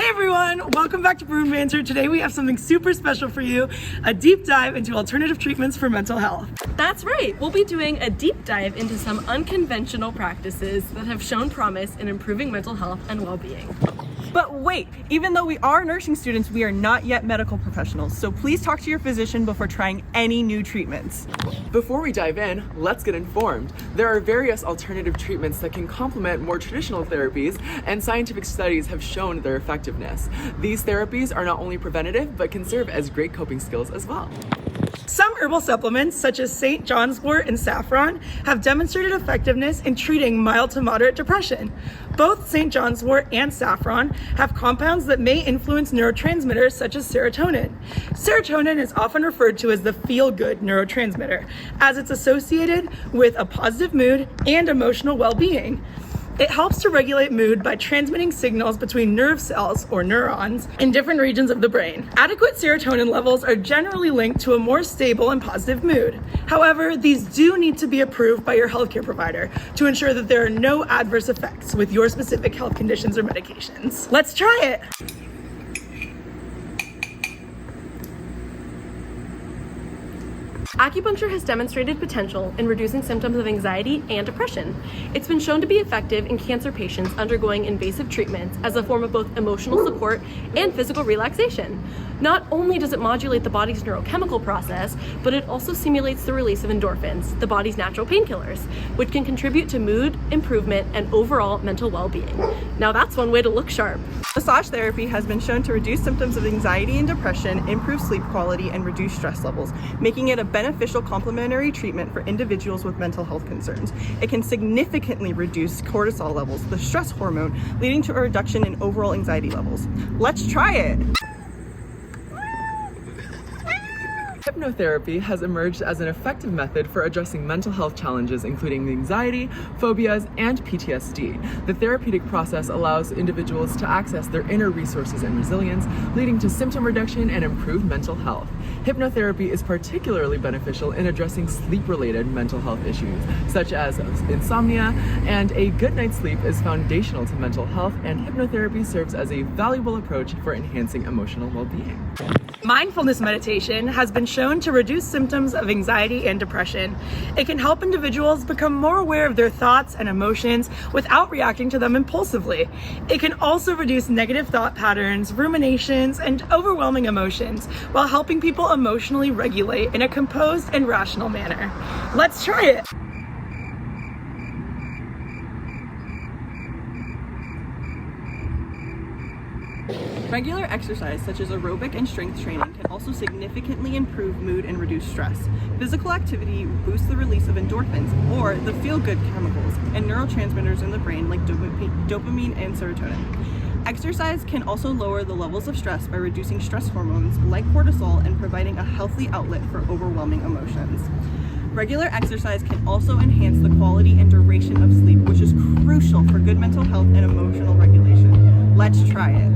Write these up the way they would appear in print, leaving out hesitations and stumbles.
Hey everyone, welcome back to BRUIN BANTER. Today we have something super special for you, a deep dive into alternative treatments for mental health. That's right, we'll be doing a deep dive into some unconventional practices that have shown promise in improving mental health and well-being. But wait, even though we are nursing students, we are not yet medical professionals, so please talk to your physician before trying any new treatments. Before we dive in, let's get informed. There are various alternative treatments that can complement more traditional therapies, and scientific studies have shown their effectiveness. These therapies are not only preventative, but can serve as great coping skills as well. Some herbal supplements, such as St. John's wort and saffron, have demonstrated effectiveness in treating mild to moderate depression. Both St. John's wort and saffron have compounds that may influence neurotransmitters such as serotonin. Serotonin is often referred to as the feel-good neurotransmitter, as it's associated with a positive mood and emotional well-being. It helps to regulate mood by transmitting signals between nerve cells, or neurons, in different regions of the brain. Adequate serotonin levels are generally linked to a more stable and positive mood. However, these do need to be approved by your healthcare provider to ensure that there are no adverse effects with your specific health conditions or medications. Let's try it! Acupuncture has demonstrated potential in reducing symptoms of anxiety and depression. It's been shown to be effective in cancer patients undergoing invasive treatments as a form of both emotional support and physical relaxation. Not only does it modulate the body's neurochemical process, but it also simulates the release of endorphins, the body's natural painkillers, which can contribute to mood improvement and overall mental well-being. Now that's one way to look sharp. Massage therapy has been shown to reduce symptoms of anxiety and depression, improve sleep quality, and reduce stress levels, making it a beneficial complementary treatment for individuals with mental health concerns. It can significantly reduce cortisol levels, the stress hormone, leading to a reduction in overall anxiety levels. Let's try it! Hypnotherapy has emerged as an effective method for addressing mental health challenges, including anxiety, phobias, and PTSD. The therapeutic process allows individuals to access their inner resources and resilience, leading to symptom reduction and improved mental health. Hypnotherapy is particularly beneficial in addressing sleep-related mental health issues, such as insomnia, and a good night's sleep is foundational to mental health, and hypnotherapy serves as a valuable approach for enhancing emotional well-being. Mindfulness meditation has been shown to reduce symptoms of anxiety and depression. It can help individuals become more aware of their thoughts and emotions without reacting to them impulsively. It can also reduce negative thought patterns, ruminations, and overwhelming emotions while helping people emotionally regulate in a composed and rational manner. Let's try it! Regular exercise, such as aerobic and strength training, can also significantly improve mood and reduce stress. Physical activity boosts the release of endorphins, or the feel-good chemicals, and neurotransmitters in the brain like dopamine and serotonin. Exercise can also lower the levels of stress by reducing stress hormones like cortisol and providing a healthy outlet for overwhelming emotions. Regular exercise can also enhance the quality and duration of sleep, which is crucial for good mental health and emotional regulation. Let's try it.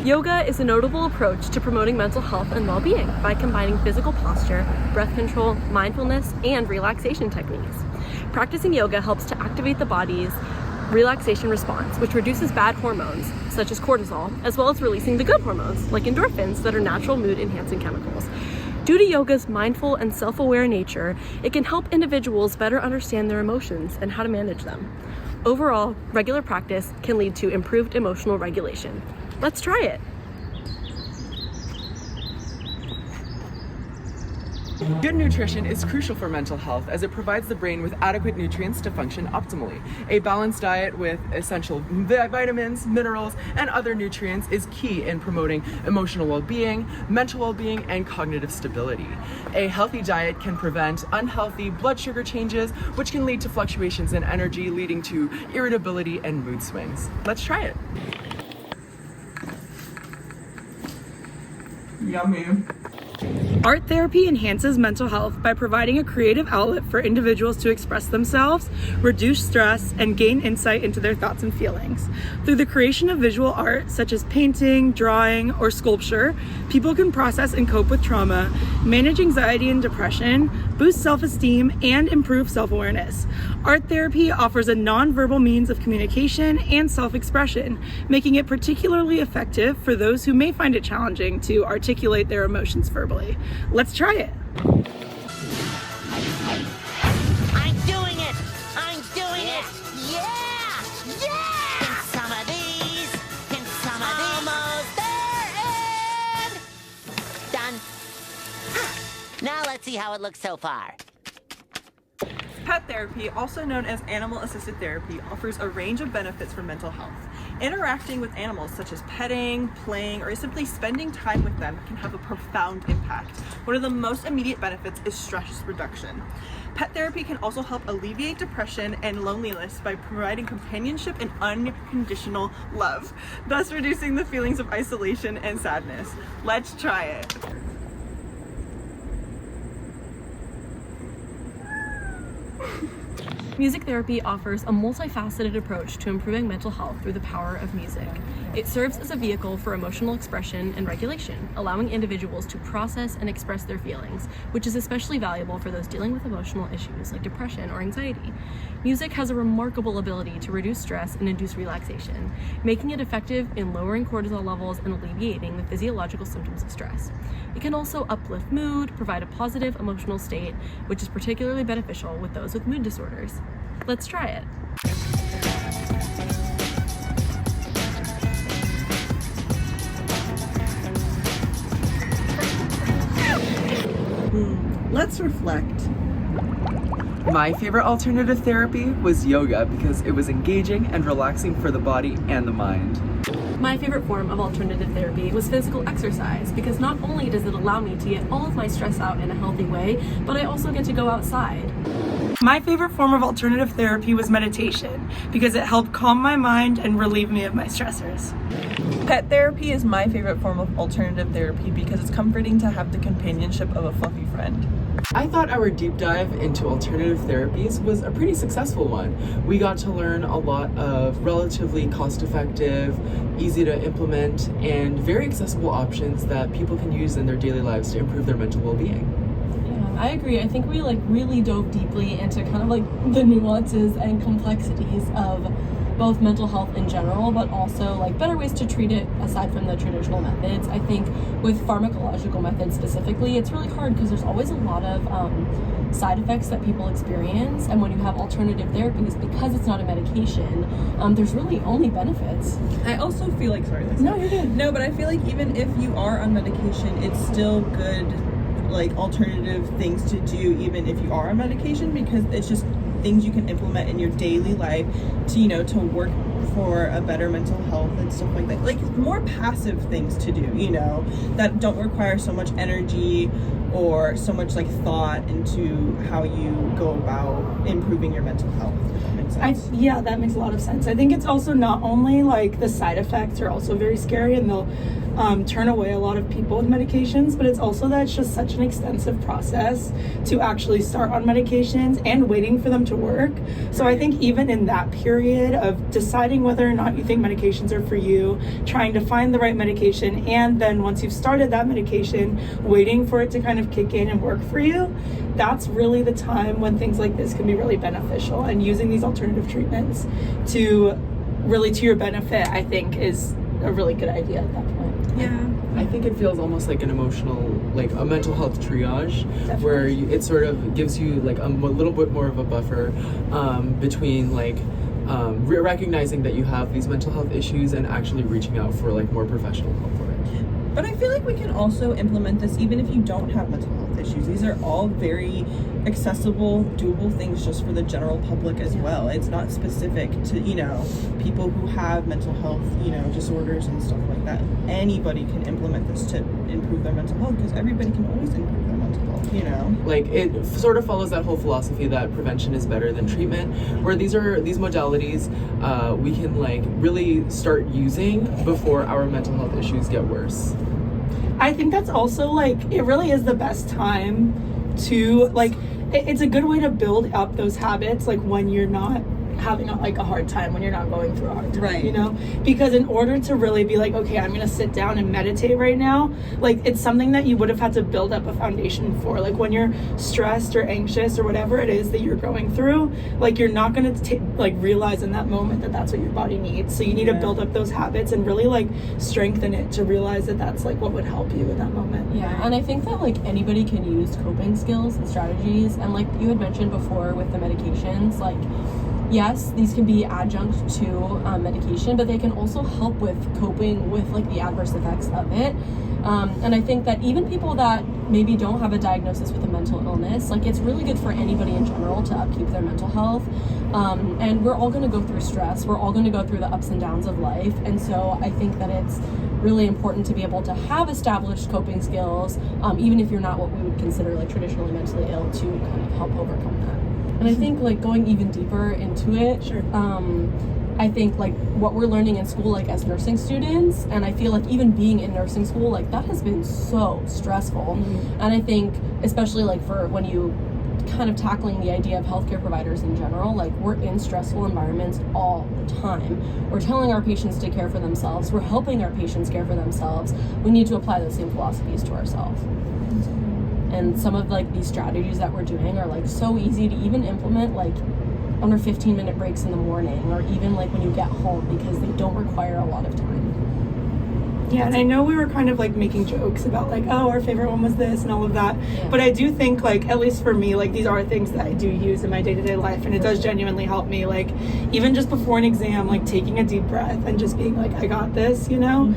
Yoga is a notable approach to promoting mental health and well-being by combining physical posture, breath control, mindfulness, and relaxation techniques. Practicing yoga helps to activate the body's relaxation response, which reduces bad hormones, such as cortisol, as well as releasing the good hormones, like endorphins, that are natural mood-enhancing chemicals. Due to yoga's mindful and self-aware nature, it can help individuals better understand their emotions and how to manage them. Overall, regular practice can lead to improved emotional regulation. Let's try it. Good nutrition is crucial for mental health as it provides the brain with adequate nutrients to function optimally. A balanced diet with essential vitamins, minerals, and other nutrients is key in promoting emotional well-being, mental well-being, and cognitive stability. A healthy diet can prevent unhealthy blood sugar changes, which can lead to fluctuations in energy, leading to irritability and mood swings. Let's try it. Yummy. Art therapy enhances mental health by providing a creative outlet for individuals to express themselves, reduce stress, and gain insight into their thoughts and feelings. Through the creation of visual art, such as painting, drawing, or sculpture, people can process and cope with trauma, manage anxiety and depression, boost self-esteem, and improve self-awareness. Art therapy offers a nonverbal means of communication and self-expression, making it particularly effective for those who may find it challenging to articulate their emotions verbally. Let's try it. I'm doing it! I'm doing it! Yeah! Yeah! And some of these, and some of these. Almost there, and done. Now let's see how it looks so far. Pet therapy, also known as animal-assisted therapy, offers a range of benefits for mental health. Interacting with animals such as petting, playing, or simply spending time with them can have a profound impact. One of the most immediate benefits is stress reduction. Pet therapy can also help alleviate depression and loneliness by providing companionship and unconditional love, thus reducing the feelings of isolation and sadness. Let's try it. Music therapy offers a multifaceted approach to improving mental health through the power of music. It serves as a vehicle for emotional expression and regulation, allowing individuals to process and express their feelings, which is especially valuable for those dealing with emotional issues like depression or anxiety. Music has a remarkable ability to reduce stress and induce relaxation, making it effective in lowering cortisol levels and alleviating the physiological symptoms of stress. It can also uplift mood, provide a positive emotional state, which is particularly beneficial with those with mood disorders. Let's try it. Let's reflect. My favorite alternative therapy was yoga because it was engaging and relaxing for the body and the mind. My favorite form of alternative therapy was physical exercise because not only does it allow me to get all of my stress out in a healthy way, but I also get to go outside. My favorite form of alternative therapy was meditation because it helped calm my mind and relieve me of my stressors. Pet therapy is my favorite form of alternative therapy because it's comforting to have the companionship of a fluffy friend. I thought our deep dive into alternative therapies was a pretty successful one. We got to learn a lot of relatively cost-effective, easy to implement, and very accessible options that people can use in their daily lives to improve their mental well-being. I agree. I think we really dove deeply into kind of the nuances and complexities of both mental health in general, but also better ways to treat it aside from the traditional methods. I think with pharmacological methods specifically, it's really hard because there's always a lot of side effects that people experience, and when you have alternative therapies, because it's not a medication, there's really only benefits. I also feel like, sorry, No, you're good. No, but I feel like even if you are on medication, it's still good, alternative things to do even if you are on medication, because it's just things you can implement in your daily life to work for a better mental health and stuff like that. More passive things to do, that don't require so much energy or so much thought into how you go about improving your mental health. If that makes sense. Yeah, that makes a lot of sense. I think it's also not only the side effects are also very scary and they'll turn away a lot of people with medications, but it's also that it's just such an extensive process to actually start on medications and waiting for them to work. So I think even in that period of deciding whether or not you think medications are for you, trying to find the right medication, and then once you've started that medication, waiting for it to kind of kick in and work for you, that's really the time when things like this can be really beneficial. And using these alternative treatments to your benefit, I think, is a really good idea at that point. Yeah. I think it feels almost like an emotional, a mental health triage. Definitely. Where it sort of gives you a little bit more of a buffer between recognizing that you have these mental health issues and actually reaching out for more professional help for it. But I feel like we can also implement this even if you don't have mental health issues. These are all very accessible, doable things just for the general public as well. It's not specific to, people who have mental health, disorders and stuff like that. Anybody can implement this to improve their mental health because everybody can always improve their mental health, It sort of follows that whole philosophy that prevention is better than treatment, where these modalities we can really start using before our mental health issues get worse. I think that's also it really is the best time to it's a good way to build up those habits when you're not having a hard time, when you're not going through a hard time, Right. you know? Because in order to really be like, okay, I'm gonna sit down and meditate right now, like it's something that you would have had to build up a foundation for. Like when you're stressed or anxious or whatever it is that you're going through, like you're not gonna realize in that moment that that's what your body needs. So you need to build up those habits and really like strengthen it to realize that that's like what would help you in that moment. Yeah, and I think that like anybody can use coping skills and strategies, and like you had mentioned before with the medications, like yes, these can be adjunct to medication, but they can also help with coping with like the adverse effects of it. And I think that even people that maybe don't have a diagnosis with a mental illness, like it's really good for anybody in general to upkeep their mental health. And we're all going to go through stress. We're all going to go through the ups and downs of life. And so I think that it's really important to be able to have established coping skills, even if you're not what we would consider like traditionally mentally ill, to kind of help overcome that. And I think like going even deeper into it, Sure. I think like what we're learning in school, like as nursing students, and I feel like even being in nursing school, like that has been so stressful. And I think especially like for when you kind of tackling the idea of healthcare providers in general, like we're in stressful environments all the time. We're telling our patients to care for themselves. We're helping our patients care for themselves. We need to apply those same philosophies to ourselves. And some of like these strategies that we're doing are like so easy to even implement, like under 15-minute breaks in the morning, or even like when you get home, because they don't require a lot of time. Yeah, and I know we were kind of like making jokes about like, oh, our favorite one was this and all of that. Yeah. But I do think like, at least for me, like these are things that I do use in my day-to-day life, and it does genuinely help me. Like even just before an exam, like taking a deep breath and just being like, I got this, you know?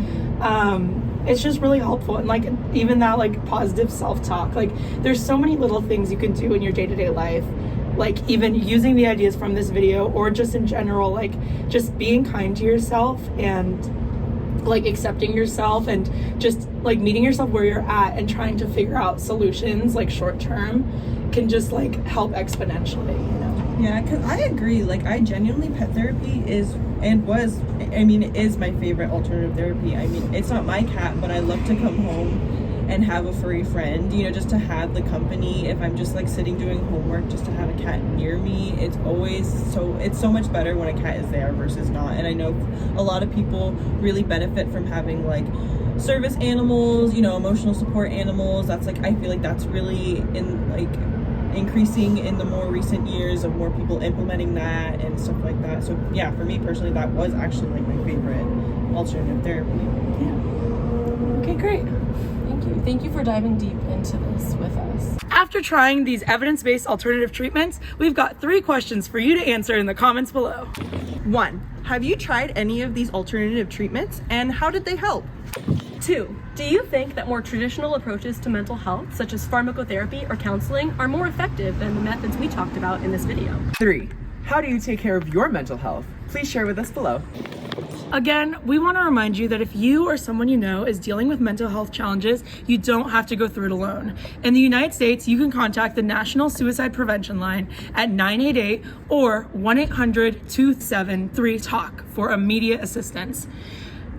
It's just really helpful. And like even that like positive self-talk, like there's so many little things you can do in your day-to-day life, like even using the ideas from this video or just in general, like just being kind to yourself and like accepting yourself and just like meeting yourself where you're at and trying to figure out solutions like short term can just like help exponentially, you know? Yeah, because I agree. Like, I genuinely, pet therapy is and was, I mean, it is my favorite alternative therapy. I mean, it's not my cat, but I love to come home and have a furry friend, you know, just to have the company. If I'm just like sitting doing homework, just to have a cat near me, it's so much better when a cat is there versus not. And I know a lot of people really benefit from having like service animals, you know, emotional support animals. That's like, I feel like that's really increasing in the more recent years of more people implementing that and stuff like that. So yeah, for me personally, that was actually like my favorite alternative therapy. Yeah. Okay, great. Thank you for diving deep into this with us. After trying these evidence-based alternative treatments, we've got 3 questions for you to answer in the comments below. 1. Have you tried any of these alternative treatments, and how did they help? 2. Do you think that more traditional approaches to mental health, such as pharmacotherapy or counseling, are more effective than the methods we talked about in this video? 3. How do you take care of your mental health? Please share with us below. Again, we want to remind you that if you or someone you know is dealing with mental health challenges, you don't have to go through it alone. In the United States, you can contact the National Suicide Prevention Line at 988 or 1-800-273-TALK for immediate assistance.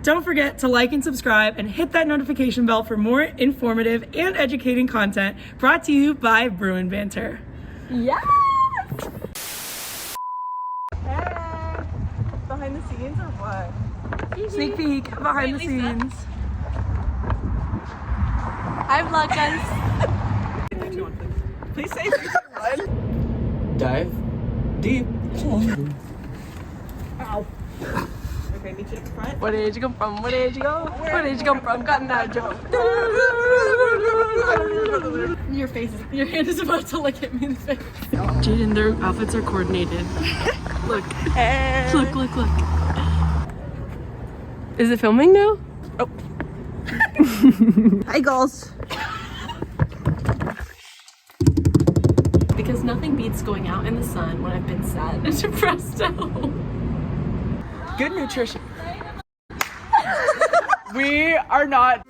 Don't forget to like and subscribe and hit that notification bell for more informative and educating content brought to you by BRUIN BANTER. Yes! Behind the scenes or what? Sneak peek behind the scenes. Hi vlog guys. Please say 3, 2, 1. Dive deep. Ow. Okay, meet you at the front. Where did you come from? Where did you go? Where did you come from? Got that joke. Your hand is about to like hit me in the face. Jaden, their outfits are coordinated. Look. Look. Is it filming now? Oh. Hi, girls. Because nothing beats going out in the sun when I've been sad and depressed at home. Good nutrition. We are not